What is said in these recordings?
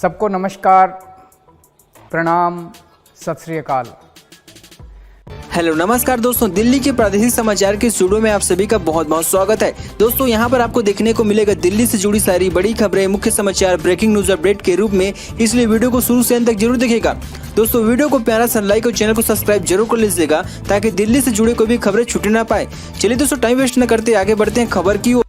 सबको नमस्कार, प्रणाम, सत श्री अकाल। हेलो नमस्कार दोस्तों, दिल्ली के प्रादेशिक समाचार के स्टूडियो में आप सभी का बहुत बहुत स्वागत है। दोस्तों यहाँ पर आपको देखने को मिलेगा दिल्ली से जुड़ी सारी बड़ी खबरें, मुख्य समाचार, ब्रेकिंग न्यूज अपडेट के रूप में, इसलिए वीडियो को शुरू से अंत तक जरूर देखिएगा। दोस्तों वीडियो को प्यारा सा लाइक और चैनल को सब्सक्राइब जरूर कर लीजिएगा ताकि दिल्ली से जुड़े कोई भी खबरें छूटे ना पाए। चलिए दोस्तों टाइम वेस्ट न करते आगे बढ़ते हैं खबर की ओर।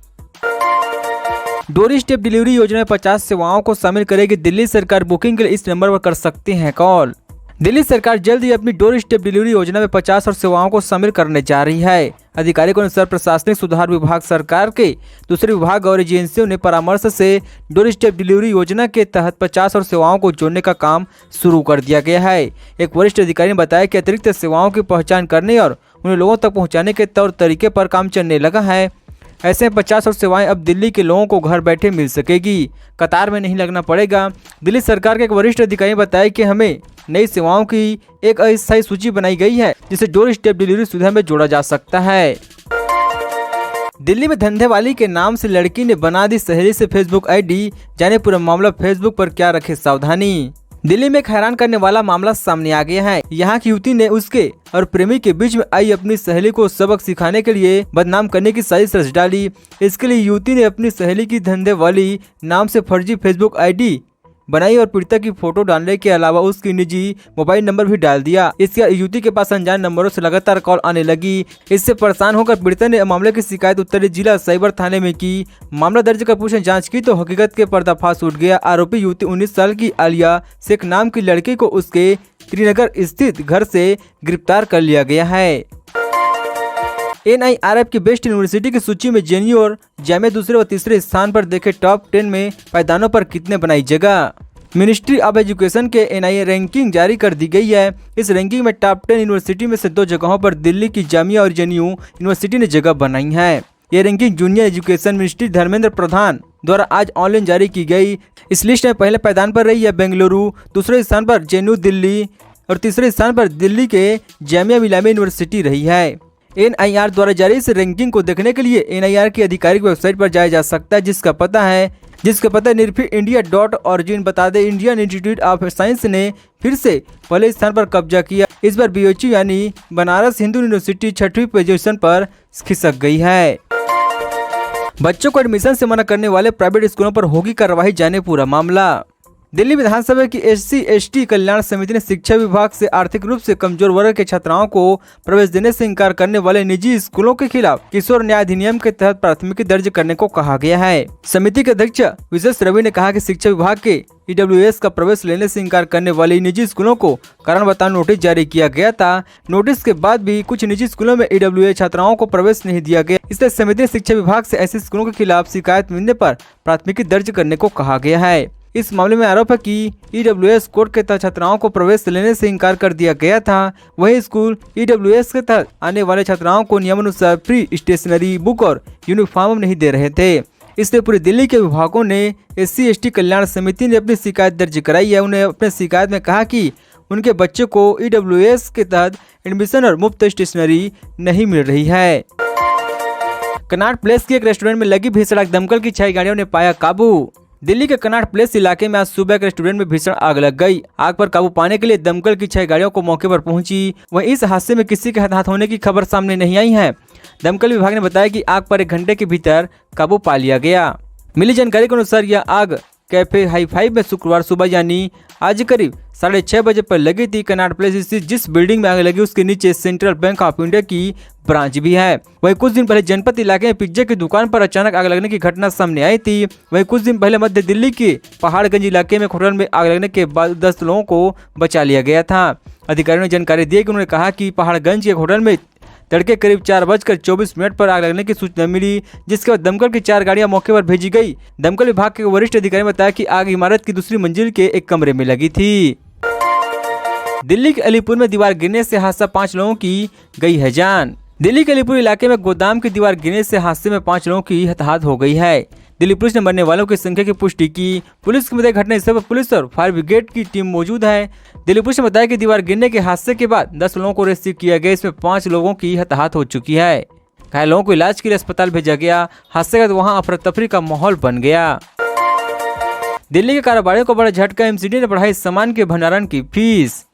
डोर स्टेप डिलीवरी योजना में 50 सेवाओं को शामिल करेगी दिल्ली सरकार। बुकिंग के लिए इस नंबर पर कर सकते हैं कॉल। दिल्ली सरकार जल्द ही अपनी डोर स्टेप डिलीवरी योजना में 50 और सेवाओं को शामिल करने जा रही है। अधिकारियों के अनुसार प्रशासनिक सुधार विभाग, सरकार के दूसरे विभाग और एजेंसियों ने परामर्श से डोर स्टेप डिलीवरी योजना के तहत 50 और सेवाओं को जोड़ने का काम शुरू कर दिया गया है। एक वरिष्ठ अधिकारी ने बताया कि अतिरिक्त सेवाओं की पहचान करने और उन्हें लोगों तक पहुँचाने के तौर तरीके पर काम चलने लगा है। ऐसे 50 और सेवाएं अब दिल्ली के लोगों को घर बैठे मिल सकेगी, कतार में नहीं लगना पड़ेगा। दिल्ली सरकार के एक वरिष्ठ अधिकारी ने बताया कि हमें नई सेवाओं की एक अस्थायी सूची बनाई गई है जिसे डोर स्टेप डिलीवरी सुविधा में जोड़ा जा सकता है। दिल्ली में धंधेवाली के नाम से लड़की ने बना दी सहेली से फेसबुक आईडी, जाने पूरा मामला, फेसबुक पर क्या रखे सावधानी। दिल्ली में एक हैरान करने वाला मामला सामने आ गया है। यहाँ की युवती ने उसके और प्रेमी के बीच में आई अपनी सहेली को सबक सिखाने के लिए बदनाम करने की साजिश रच डाली। इसके लिए युवती ने अपनी सहेली की धंधेवाली नाम से फर्जी फेसबुक आईडी बनाई और पीड़िता की फोटो डालने के अलावा उसकी निजी मोबाइल नंबर भी डाल दिया। इसके युवती के पास अनजान नंबरों से लगातार कॉल आने लगी। इससे परेशान होकर पीड़िता ने मामले की शिकायत उत्तरी जिला साइबर थाने में की। मामला दर्ज कर पुलिस ने जांच की तो हकीकत के पर्दाफाश उठ गया। आरोपी युवती 19 साल की आलिया शेख नाम की लड़की को उसके श्रीनगर स्थित घर से गिरफ्तार कर लिया गया है। NIRF की बेस्ट यूनिवर्सिटी की सूची में जेएनयू और जामिया दूसरे व तीसरे स्थान पर देखे। टॉप 10 में पायदानों पर कितने बनाई जगह। मिनिस्ट्री ऑफ एजुकेशन के NIA रैंकिंग जारी कर दी गई है। इस रैंकिंग में टॉप 10 यूनिवर्सिटी में से 2 जगहों पर दिल्ली की जामिया और जेएनयू यूनिवर्सिटी ने जगह बनाई है। ये ranking junior education ministry Dharmendra Pradhan द्वारा आज ऑनलाइन जारी की गई। इस लिस्ट में पहले पायदान पर रही है बेंगलुरु, दूसरे स्थान पर जेएनयू दिल्ली और तीसरे स्थान पर दिल्ली के जामिया मिलामिया यूनिवर्सिटी रही है। NIR द्वारा जारी इस रैंकिंग को देखने के लिए NIR की आधिकारिक वेबसाइट पर जाया जा सकता है, जिसका पता निर्फी-india.org। बता दें, इंडियन इंस्टीट्यूट ऑफ साइंस ने फिर से पहले स्थान पर कब्जा किया। इस बार BHU यानी बनारस हिंदू यूनिवर्सिटी 6वीं पोजीशन पर खिसक गई है। बच्चों को एडमिशन से मना करने वाले प्राइवेट स्कूलों पर होगी कार्रवाई, जाने पूरा मामला। दिल्ली विधानसभा की SC/ST कल्याण समिति ने शिक्षा विभाग से आर्थिक रूप से कमजोर वर्ग के छात्राओं को प्रवेश देने से इंकार करने वाले निजी स्कूलों के खिलाफ किशोर न्याय अधिनियम के तहत प्राथमिकी दर्ज करने को कहा गया है। समिति के अध्यक्ष विशेष रवि ने कहा कि शिक्षा विभाग के EWS का प्रवेश लेने से इंकार करने वाले निजी स्कूलों को कारण बताओ नोटिस जारी किया गया था। नोटिस के बाद भी कुछ निजी स्कूलों में EWS छात्राओं को प्रवेश नहीं दिया गया। इसलिए समिति ने शिक्षा विभाग से ऐसे स्कूलों के खिलाफ शिकायत मिलने पर प्राथमिकी दर्ज करने को कहा गया है। इस मामले में आरोप है कि EWS कोड के तहत छात्राओं को प्रवेश लेने से इंकार कर दिया गया था। वही स्कूल EWS के तहत आने वाले छात्राओं को नियमानुसार फ्री स्टेशनरी, बुक और यूनिफॉर्म नहीं दे रहे थे। इसलिए पूरी दिल्ली के विभागों ने SC/ST कल्याण समिति ने अपनी शिकायत दर्ज कराई है। उन्हें अपने शिकायत में कहा कि उनके बच्चे को EWS के तहत एडमिशन और मुफ्त स्टेशनरी नहीं मिल रही है। कनॉट प्लेस के एक रेस्टोरेंट में लगी भीषण आग, दमकल की 6 गाड़ियों ने पाया काबू। दिल्ली के कनॉट प्लेस इलाके में आज सुबह एक रेस्टोरेंट में भीषण आग लग गई। आग पर काबू पाने के लिए दमकल की 6 गाड़ियों को मौके पर पहुंची। वहीं इस हादसे में किसी के हताहत होने की खबर सामने नहीं आई है। दमकल विभाग ने बताया कि आग पर 1 घंटे के भीतर काबू पा लिया गया। मिली जानकारी के अनुसार यह आग कैफे हाई-फाई में शुक्रवार सुबह यानी आज करीब 6:30 बजे पर लगी थी। कनॉट प्लेस स्थित जिस बिल्डिंग में आग लगी उसके नीचे सेंट्रल बैंक ऑफ इंडिया की ब्रांच भी है। वहीं कुछ दिन पहले जनपद इलाके में पिज्जा की दुकान पर अचानक आग लगने की घटना सामने आई थी। वहीं कुछ दिन पहले मध्य दिल्ली के पहाड़गंज इलाके में होटल में आग लगने के बाद 10 लोगों को बचा लिया गया था। अधिकारियों ने जानकारी दी कि उन्होंने कहा कि पहाड़गंज के होटल में तड़के करीब 4:24 पर आग लगने की सूचना मिली, जिसके बाद दमकल की 4 गाड़ियां मौके पर भेजी गई। दमकल विभाग के वरिष्ठ अधिकारी ने बताया कि आग इमारत की दूसरी मंजिल के एक कमरे में लगी थी। दिल्ली के अलीपुर में दीवार गिरने से हादसा, 5 लोगों की गई है जान। दिल्ली के अलीपुर इलाके में गोदाम की दीवार गिरने से हादसे में 5 लोगों की हताहत हो गई है। दिल्ली पुलिस ने मरने वालों की संख्या की पुष्टि की। पुलिस की मदद घटनास्थल पर पुलिस और फायर ब्रिगेड की टीम मौजूद है। दिल्ली पुलिस ने बताया कि दीवार गिरने के हादसे के बाद 10 लोगों को रेस्क्यू किया गया। इसमें 5 लोगों की हताहत हो चुकी है। घायल लोगों को इलाज के लिए अस्पताल भेजा गया। हादसे के बाद वहां अफरा तफरी का माहौल बन गया। दिल्ली के कारोबारियों को बड़ा झटका, एमसीडी ने बढ़ाई सामान के भंडारण की फीस।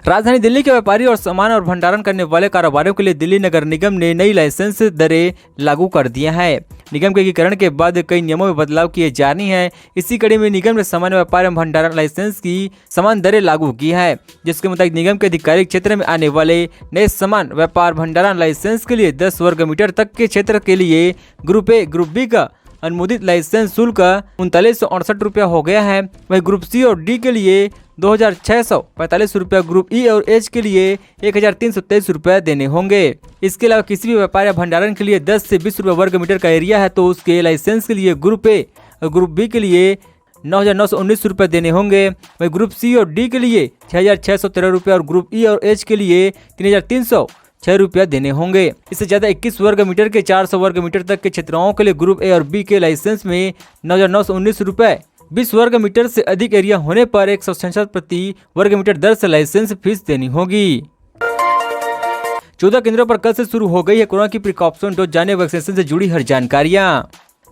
राजधानी दिल्ली के व्यापारी और सामान और भंडारण करने वाले कारोबारियों के लिए दिल्ली नगर निगम ने नई लाइसेंस दरें लागू कर दिया है। निगम के एकीकरण के बाद कई नियमों में बदलाव किए जा रहे हैं। इसी कड़ी में निगम ने सामान्य व्यापार एवं भंडारण लाइसेंस की समान दरें लागू की है, जिसके मुताबिक निगम के अधिकारिक क्षेत्र में आने वाले नए सामान व्यापार भंडारण लाइसेंस के लिए 10 वर्ग मीटर तक के क्षेत्र के लिए ग्रुप ए ग्रुप बी का अनुमोदित लाइसेंस शुल्क 3968 रुपया हो गया है। वहीं ग्रुप सी और डी के लिए 2645 रुपया, ग्रुप ई और एच के लिए 1323 रुपया देने होंगे। इसके अलावा किसी भी व्यापार या भंडारण के लिए 10 से 20 रुपये वर्ग मीटर का एरिया है तो उसके लाइसेंस के लिए ग्रुप ए और ग्रुप बी के लिए 9919 रुपये देने होंगे। वहीं ग्रुप सी और डी के लिए 6613 रुपये और ग्रुप ई और एच के लिए 3306 रुपया देने होंगे। इससे ज्यादा 21 वर्ग मीटर के 400 वर्ग मीटर तक के क्षेत्रों के लिए ग्रुप ए और बी के लाइसेंस में 9919 रुपये, 20 वर्ग मीटर से अधिक एरिया होने पर 166 प्रति वर्ग मीटर दर से लाइसेंस फीस देनी होगी। 14 केंद्रों पर कल से शुरू हो गई है कोरोना की प्रिकॉशन डोज, जाने वैक्सीनेशन से जुड़ी हर जानकारियां।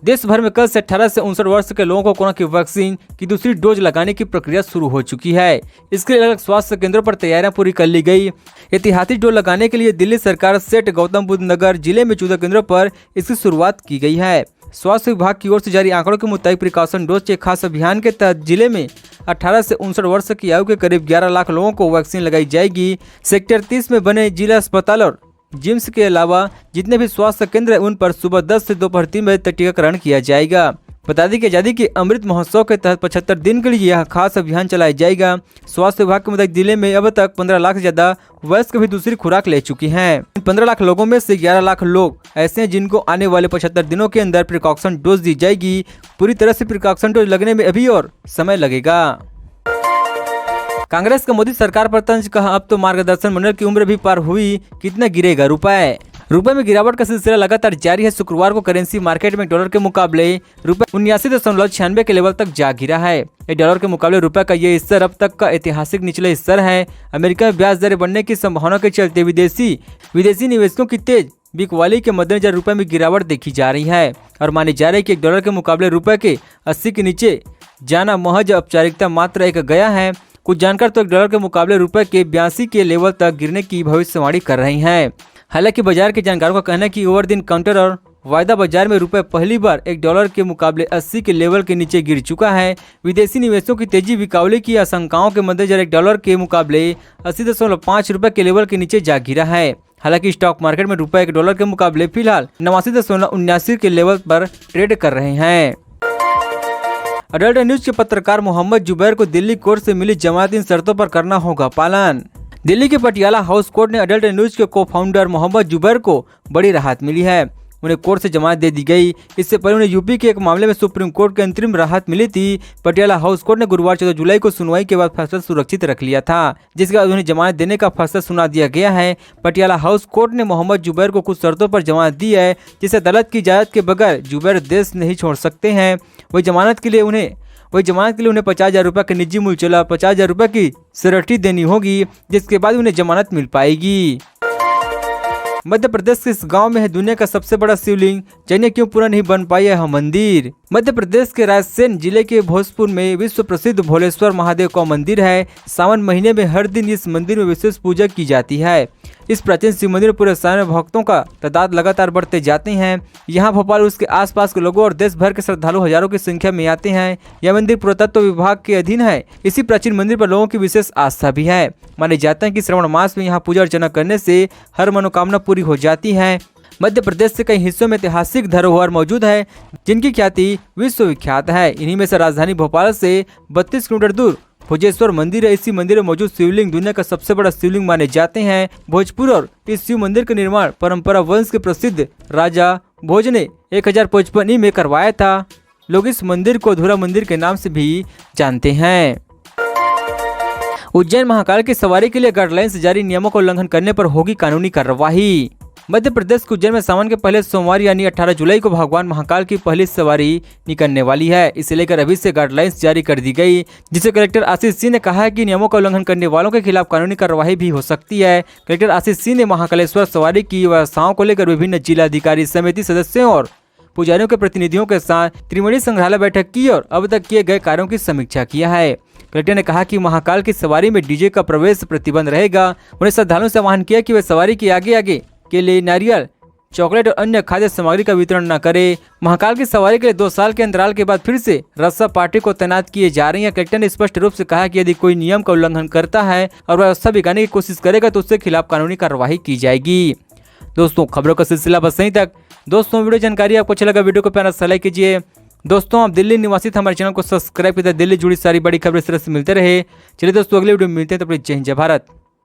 देश भर में कल से 18 से 59 वर्ष के लोगों को कोरोना की वैक्सीन की दूसरी डोज लगाने की प्रक्रिया शुरू हो चुकी है। इसके लिए अलग स्वास्थ्य केंद्रों पर तैयारियां पूरी कर ली गई। ऐतिहासिक डोज लगाने के लिए दिल्ली सरकार सेठ गौतम बुद्ध नगर जिले में 14 केंद्रों पर इसकी शुरुआत की गई है। स्वास्थ्य विभाग की ओर से जारी आंकड़ों के मुताबिक प्रिकॉशन डोज के खास अभियान के तहत जिले में 18 से 59 वर्ष की आयु के करीब 11 लाख लोगों को वैक्सीन लगाई जाएगी। सेक्टर 30 में बने जिला अस्पताल और जिम्स के अलावा जितने भी स्वास्थ्य केंद्र हैं उन पर सुबह 10 से दोपहर 3 बजे तक टीकाकरण किया जाएगा। बता दें कि आजादी के अमृत महोत्सव के तहत 75 दिन के लिए यह खास अभियान चलाया जाएगा। स्वास्थ्य विभाग के मुताबिक जिले में अब तक 15 लाख से ज्यादा वयस्क भी दूसरी खुराक ले चुकी हैं। 15 लाख लोगों में से 11 लाख लोग ऐसे हैं जिनको आने वाले 75 दिनों के अंदर प्रिकॉशन डोज दी जाएगी। पूरी तरह से प्रिकॉशन डोज लगने में अभी और समय लगेगा। कांग्रेस का मोदी सरकार पर तंज, कहा अब तो मार्गदर्शन मंडल की उम्र भी पार हुई, कितना गिरेगा रुपए में गिरावट का सिलसिला लगातार जारी है। शुक्रवार को करेंसी मार्केट में डॉलर के मुकाबले रुपए 79.96 के लेवल तक जा गिरा है। डॉलर के मुकाबले रुपए का ये स्तर अब तक का ऐतिहासिक निचले स्तर है। अमेरिका में ब्याज दरें बढ़ने की संभावना के चलते विदेशी निवेशकों की तेज बिकवाली के मद्देनजर रुपए में गिरावट देखी जा रही है और मानी जा रही है कि $1 के मुकाबले रुपए के 80 के नीचे जाना महज औपचारिकता मात्र एक गया है। कुछ जानकार तो $1 के मुकाबले रुपए के 82 के लेवल तक गिरने की भविष्यवाणी कर रहे हैं। हालांकि बाजार के जानकारों का कहना है कि ओवर दिन काउंटर और वायदा बाजार में रुपए पहली बार $1 के मुकाबले 80 के लेवल के नीचे गिर चुका है। विदेशी निवेशकों की तेजी बिकवाली की आशंकाओं के मद्देनजर $1 के मुकाबले 80.5 रुपए के लेवल के नीचे जा गिरा है। हालांकि स्टॉक मार्केट में रुपए $1 के मुकाबले फिलहाल 89.79 के लेवल पर ट्रेड कर रहे हैं। अडल्ट न्यूज के पत्रकार मोहम्मद जुबैर को दिल्ली कोर्ट से मिली जमानत, इन शर्तों पर करना होगा पालन। दिल्ली के पटियाला हाउस कोर्ट ने अडल्ट न्यूज के को फाउंडर मोहम्मद जुबैर को बड़ी राहत मिली है। उन्हें कोर्ट से जमानत दे दी गई। इससे पहले उन्हें यूपी के एक मामले में सुप्रीम कोर्ट के अंतरिम राहत मिली थी। पटियाला हाउस कोर्ट ने गुरुवार 14 जुलाई को सुनवाई के बाद फैसला सुरक्षित रख लिया था, जिसके बाद उन्हें जमानत देने का फैसला सुना दिया गया है। पटियाला हाउस कोर्ट ने मोहम्मद जुबैर को कुछ शर्तों पर जमानत दी है, जिसे अदालत की इजाजत के बगैर जुबैर देश नहीं छोड़ सकते हैं। वही जमानत के लिए उन्हें 50,000 रुपये के निजी मूल्य चला 50,000 रुपये की सिक्योरिटी देनी होगी, जिसके बाद उन्हें जमानत मिल पाएगी। मध्य प्रदेश के इस गांव में है दुनिया का सबसे बड़ा शिवलिंग, जानिए क्यों पूरा नहीं बन पाया यह मंदिर। मध्य प्रदेश के रायसेन जिले के भोजपुर में विश्व प्रसिद्ध भोलेश्वर महादेव का मंदिर है। सावन महीने में हर दिन इस मंदिर में विशेष पूजा की जाती है। इस प्राचीन शिव मंदिर में पूरे साल में भक्तों का तादाद लगातार बढ़ते जाते हैं। यहाँ भोपाल उसके आसपास के लोगों और देश भर के श्रद्धालु हजारों की संख्या में आते हैं। यह मंदिर पुरातत्व विभाग के अधीन है। इसी प्राचीन मंदिर पर लोगों की विशेष आस्था भी है। माने जाते हैं कि श्रावण मास में यहाँ पूजा अर्चना करने से हर मनोकामना पूरी हो जाती है। मध्य प्रदेश के कई हिस्सों में ऐतिहासिक धरोहर मौजूद है, जिनकी ख्याति विश्वविख्यात है। इन्हीं में से राजधानी भोपाल से 32 किलोमीटर दूर भोजेश्वर मंदिर है। इसी मंदिर में मौजूद शिवलिंग दुनिया का सबसे बड़ा शिवलिंग माने जाते हैं। भोजपुर और इस शिव मंदिर का निर्माण परंपरा वंश के प्रसिद्ध राजा भोज ने 1055 में करवाया था। लोग इस मंदिर को अधूरा मंदिर के नाम से भी जानते हैं। उज्जैन महाकाल की सवारी के लिए गाइडलाइंस जारी, नियमों का उल्लंघन करने पर होगी कानूनी कार्रवाई। मध्य प्रदेश के उज्जैन में सावन के पहले सोमवार यानी 18 जुलाई को भगवान महाकाल की पहली सवारी निकलने वाली है। इसे लेकर अभी से गाइडलाइंस जारी कर दी गई, जिसे कलेक्टर आशीष सिंह ने कहा है कि नियमों का उल्लंघन करने वालों के खिलाफ कानूनी कार्रवाई भी हो सकती है। कलेक्टर आशीष सिंह ने महाकालेश्वर सवारी की व्यवस्थाओं को लेकर विभिन्न जिलाधिकारी समिति सदस्यों और पुजारियों के प्रतिनिधियों के साथ त्रिवेणी संग्रहालय बैठक की और अब तक किए गए कार्यों की समीक्षा किया है। कलेक्टर ने कहा कि महाकाल की सवारी में डीजे का प्रवेश प्रतिबंध रहेगा। उन्हें श्रद्धालुओं से आह्वान किया कि वे सवारी के आगे के लिए नारियल, चॉकलेट और अन्य खाद्य सामग्री का वितरण न करें। महाकाल की सवारी के लिए 2 साल के अंतराल के बाद फिर से रस्सा पार्टी को तैनात किए जा रही है। कलेक्टर ने स्पष्ट रूप से कहा कि यदि कोई नियम का उल्लंघन करता है और व्यवस्था बिगाड़ने की कोशिश करेगा तो उसके खिलाफ कानूनी कार्रवाई की जाएगी। दोस्तों, खबरों का सिलसिला बस यहीं तक। दोस्तों, वीडियो जानकारी आपको अच्छा लगा, वीडियो को प्यारा सा लाइक कीजिए। दोस्तों, आप दिल्ली निवासी हमारे चैनल को सब्सक्राइब कीजिए। दिल्ली जुड़ी सारी बड़ी खबरें इस तरह से मिलते रहे। चलिए दोस्तों, अगले वीडियो में मिलते हैं। तो जय हिंद, जय भारत।